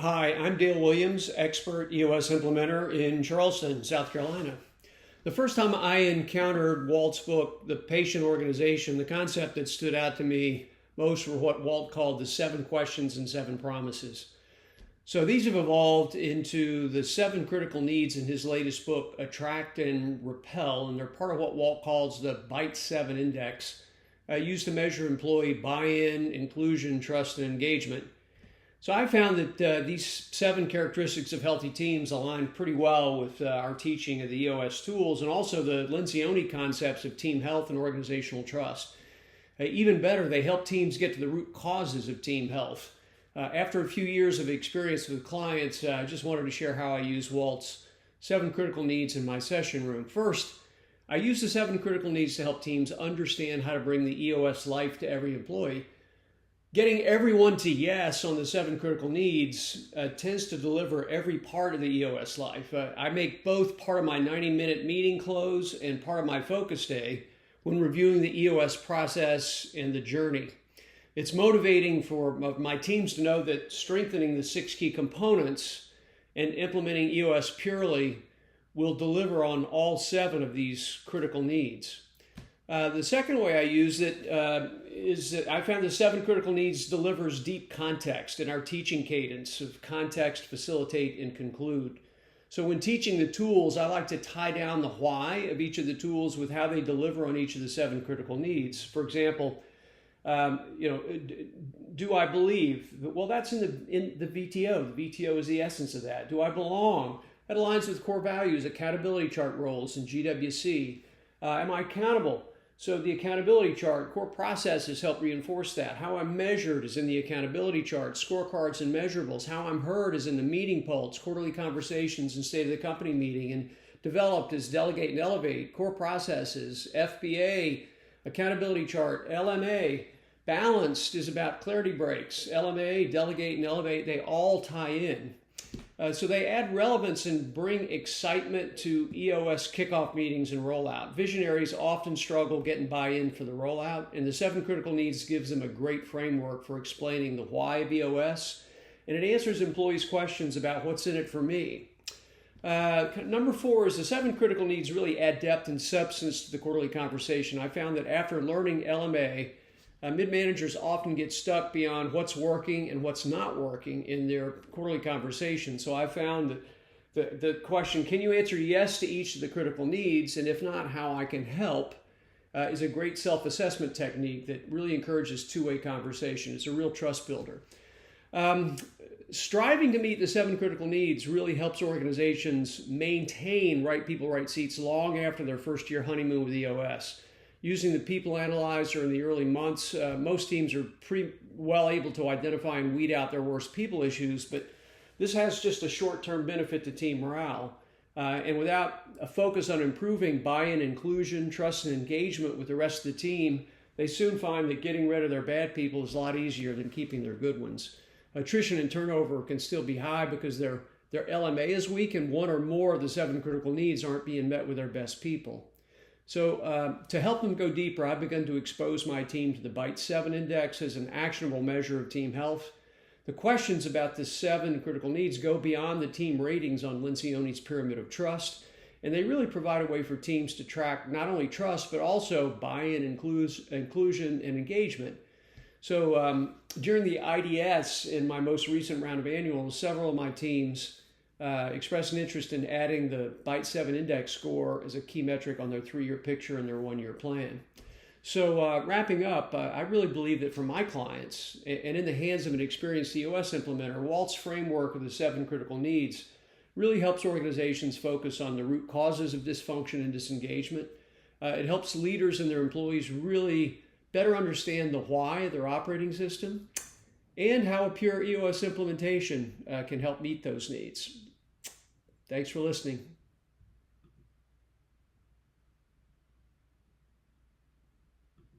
Hi, I'm Dale Williams, expert EOS implementer in Charleston, South Carolina. The first time I encountered Walt's book, The Patient Organization, the concept that stood out to me most were what Walt called the 7 questions and 7 promises. So these have evolved into the 7 critical needs in his latest book, Attract and Repel, and they're part of what Walt calls the Byte 7 Index, used to measure employee buy-in, inclusion, trust, and engagement. So I found that these 7 characteristics of healthy teams align pretty well with our teaching of the EOS tools and also the Lencioni concepts of team health and organizational trust. Even better, they help teams get to the root causes of team health. After a few years of experience with clients, I just wanted to share how I use Walt's 7 critical needs in my session room. First, I use the 7 critical needs to help teams understand how to bring the EOS life to every employee. Getting everyone to yes on the 7 critical needs tends to deliver every part of the EOS life. I make both part of my 90-minute meeting close and part of my focus day when reviewing the EOS process and the journey. It's motivating for my teams to know that strengthening the 6 key components and implementing EOS purely will deliver on all 7 of these critical needs. The second way I use it is that I found the 7 critical needs delivers deep context in our teaching cadence of context, facilitate, and conclude. So when teaching the tools, I like to tie down the why of each of the tools with how they deliver on each of the 7 critical needs. For example, do I believe? Well, that's in the VTO. The VTO is the essence of that. Do I belong? That aligns with core values, accountability chart roles, and GWC. Am I accountable? So the accountability chart, core processes help reinforce that. How I'm measured is in the accountability chart, scorecards and measurables. How I'm heard is in the meeting pulse, quarterly conversations and state of the company meeting. And developed is delegate and elevate, core processes, FBA, accountability chart, LMA. Balanced is about clarity breaks. LMA, delegate and elevate, they all tie in. So they add relevance and bring excitement to EOS kickoff meetings and rollout. Visionaries often struggle getting buy-in for the rollout, and the 7 critical needs gives them a great framework for explaining the why of EOS, and it answers employees' questions about what's in it for me. Number 4 is the 7 critical needs really add depth and substance to the quarterly conversation. I found that after learning LMA, mid-managers often get stuck beyond what's working and what's not working in their quarterly conversation. So I found that the question, can you answer yes to each of the critical needs? And if not, how I can help is a great self-assessment technique that really encourages two-way conversation. It's a real trust builder. Striving to meet the 7 critical needs really helps organizations maintain right people, right seats long after their first year honeymoon with EOS. Using the people analyzer in the early months, most teams are pretty well able to identify and weed out their worst people issues, but this has just a short-term benefit to team morale. And without a focus on improving buy-in, inclusion, trust, and engagement with the rest of the team, they soon find that getting rid of their bad people is a lot easier than keeping their good ones. Attrition and turnover can still be high because their LMA is weak and one or more of the 7 critical needs aren't being met with their best people. So to help them go deeper, I've begun to expose my team to the Byte 7 Index as an actionable measure of team health. The questions about the 7 critical needs go beyond the team ratings on Lencioni's Pyramid of Trust, and they really provide a way for teams to track not only trust, but also buy-in, inclusion, and engagement. So during the IDS in my most recent round of annuals, several of my teams expressed an interest in adding the Byte 7 Index score as a key metric on their 3-year picture and their 1-year plan. So wrapping up, I really believe that for my clients and in the hands of an experienced EOS implementer, Walt's framework of the 7 critical needs really helps organizations focus on the root causes of dysfunction and disengagement. It helps leaders and their employees really better understand the why of their operating system and how a pure EOS implementation can help meet those needs. Thanks for listening.